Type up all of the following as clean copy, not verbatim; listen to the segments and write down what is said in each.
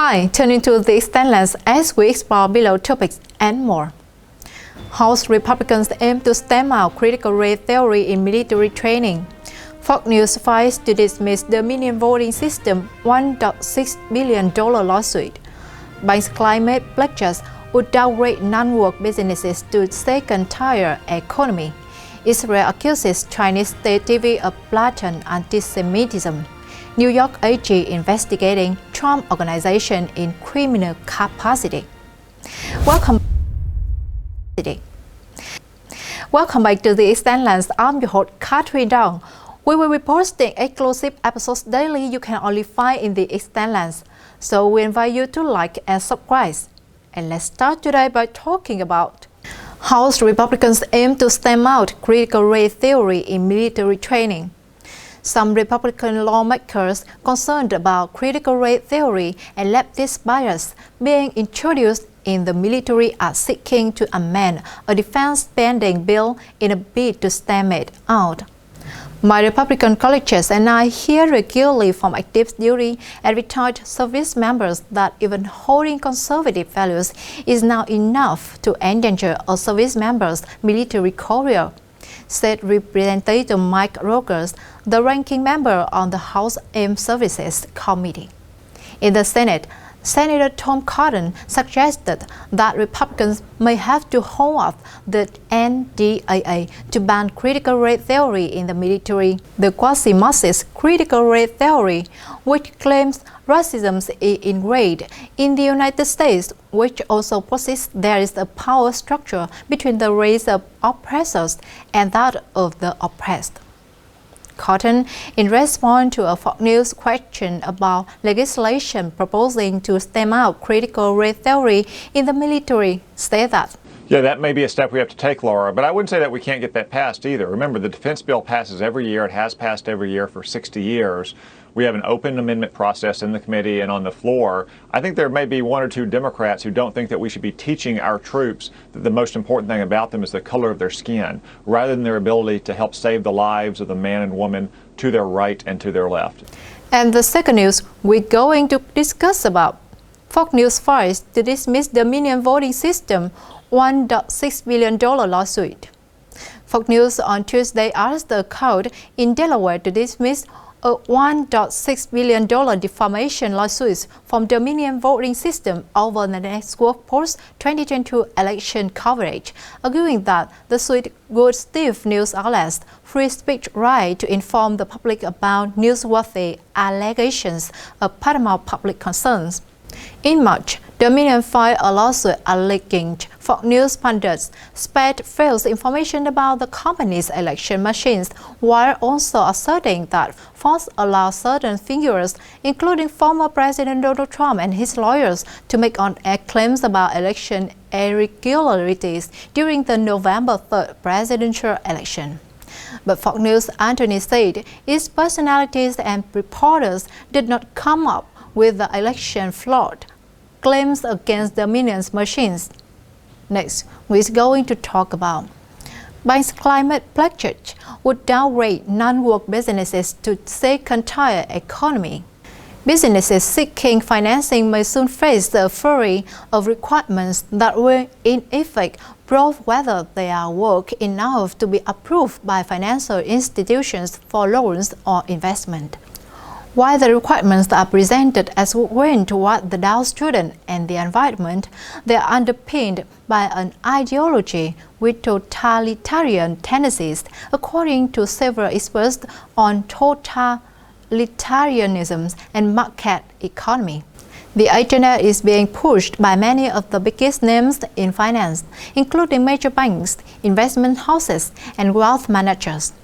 Hi, turning to the extent lens as we explore below topics and more. House Republicans aim to stamp out critical race theory in military training. Fox News files to dismiss the Dominion voting system $1.6 billion lawsuit. Banks climate pledges would downgrade non-work businesses to second-tier economy. Israel accuses Chinese state TV of blatant antisemitism. New York AG investigating Trump organization in criminal capacity. Welcome back to the Extent Lens. I'm your host, Katherine Dang. We will be posting exclusive episodes daily you can only find in the Extent Lens. So we invite you to like and subscribe. And let's start today by talking about House Republicans aim to stamp out critical race theory in military training. Some Republican lawmakers concerned about critical race theory and leftist bias being introduced in the military are seeking to amend a defense spending bill in a bid to stamp it out. My Republican colleagues and I hear regularly from active duty and retired service members that even holding conservative values is now enough to endanger a service member's military career, said Representative Mike Rogers, the ranking member on the House Armed Services Committee. In the Senate, Senator Tom Cotton suggested that Republicans may have to hold up the NDAA to ban critical race theory in the military. The quasi-Marxist critical race theory, which claims racism is ingrained in the United States, which also posits there is a power structure between the race of oppressors and that of the oppressed. Cotton, in response to a Fox News question about legislation proposing to stamp out critical race theory in the military, said that, Yeah, that may be a step we have to take, Laura, but I wouldn't say that we can't get that passed either. Remember, the defense bill passes every year. It has passed every year for 60 years. We have an open amendment process in the committee and on the floor. I think there may be one or two Democrats who don't think that we should be teaching our troops that the most important thing about them is the color of their skin, rather than their ability to help save the lives of the man and woman to their right and to their left. And the second news we're going to discuss about. Fox News files to dismiss the Dominion voting system $1.6 billion lawsuit. Fox News on Tuesday asked the court in Delaware to dismiss a $1.6 billion defamation lawsuit from Dominion voting system over the network post 2022 election coverage, arguing that the suit would stiff news outlets' free speech right to inform the public about newsworthy allegations of paramount public concerns. In March, Dominion filed a lawsuit alleging Fox News pundits spread false information about the company's election machines, while also asserting that Fox allowed certain figures, including former President Donald Trump and his lawyers, to make on-air claims about election irregularities during the November 3rd presidential election. But Fox News Anthony said its personalities and reporters did not come up with the election fraud claims against Dominion's machines. Next, we're going to talk about Banks climate pledge would downgrade non-work businesses to second-tier economy. Businesses seeking financing may soon face the flurry of requirements that will, in effect, prove whether they are work enough to be approved by financial institutions for loans or investment. While the requirements are presented as win toward the Dow student and the environment, they are underpinned by an ideology with totalitarian tendencies, according to several experts on totalitarianism and market economy. The agenda is being pushed by many of the biggest names in finance, including major banks, investment houses, and wealth managers.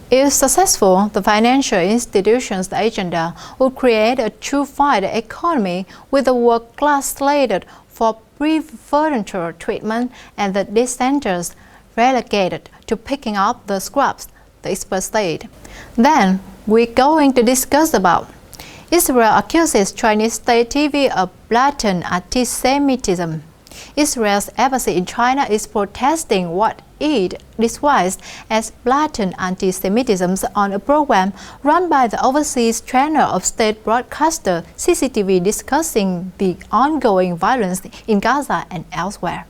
If successful, the financial institutions' agenda would create a true-fight economy with a work class slated for preferential treatment and the dissenters relegated to picking up the scraps, the experts said. Then we're going to discuss about Israel accuses Chinese state TV of blatant antisemitism. Israel's embassy in China is protesting what it disguised as Blatant Antisemitism on a program run by the overseas channel of state broadcaster CCTV discussing the ongoing violence in Gaza and elsewhere.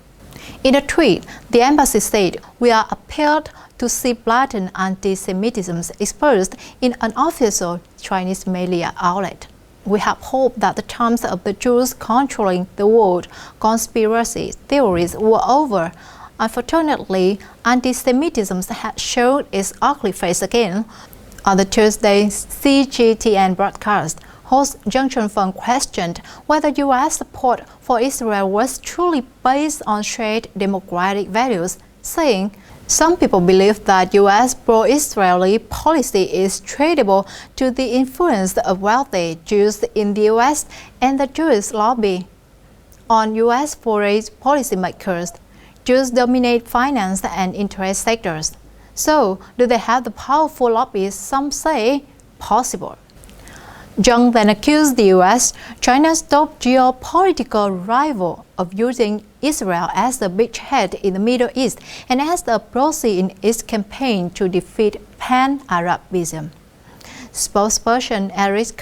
In a tweet, the embassy said, "We are appalled to see blatant anti-Semitism exposed in an official Chinese media outlet. We have hoped that the times of the Jews controlling the world conspiracy theories were over. Unfortunately, anti-Semitism has shown its ugly face again." On the Tuesday CGTN broadcast, host Junction Feng questioned whether U.S. support for Israel was truly based on shared democratic values, saying, "Some people believe that U.S. pro-Israeli policy is traceable to the influence of wealthy Jews in the U.S. and the Jewish lobby. On U.S. foreign policymakers, Jews dominate finance and interest sectors. So, do they have the powerful lobbies some say possible?" Zhang then accused the U.S., China's top geopolitical rival, of using Israel as the beachhead in the Middle East and as the proxy in its campaign to defeat pan-Arabism. Spokesperson Eric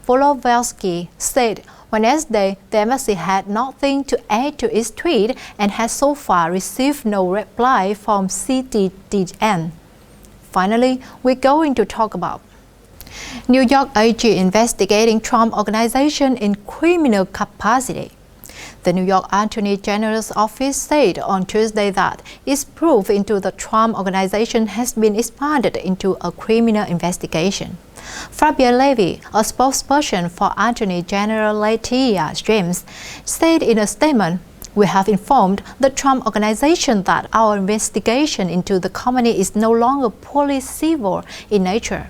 Volovelski said Wednesday the embassy had nothing to add to its tweet and has so far received no reply from CTTN. Finally, we're going to talk about New York AG investigating Trump Organization in criminal capacity. The New York Attorney General's office said on Tuesday that its probe into the Trump Organization has been expanded into a criminal investigation. Fabian Levy, a spokesperson for Attorney General Letitia James, said in a statement, "We have informed the Trump Organization that our investigation into the company is no longer purely civil in nature.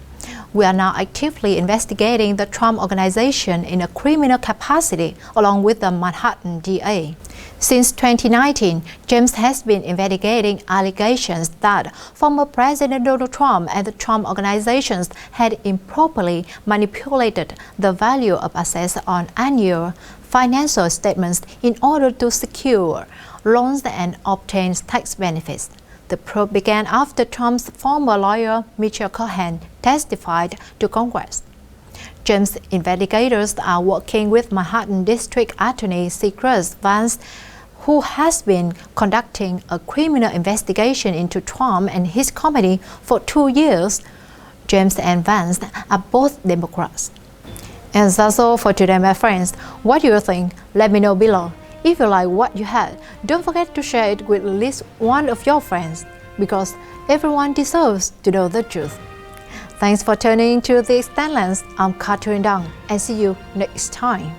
We are now actively investigating the Trump Organization in a criminal capacity along with the Manhattan DA." Since 2019, James has been investigating allegations that former President Donald Trump and the Trump Organizations had improperly manipulated the value of assets on annual financial statements in order to secure loans and obtain tax benefits. The probe began after Trump's former lawyer Mitchell Cohen testified to Congress. James investigators are working with Manhattan District Attorney Cyrus Vance, who has been conducting a criminal investigation into Trump and his company for 2 years. James and Vance are both Democrats. And that's all for today, my friends. What do you think? Let me know below. If you like what you had, don't forget to share it with at least one of your friends, because everyone deserves to know the truth. Thanks for tuning into The Extended Lens. I'm Katherine Dang, and see you next time.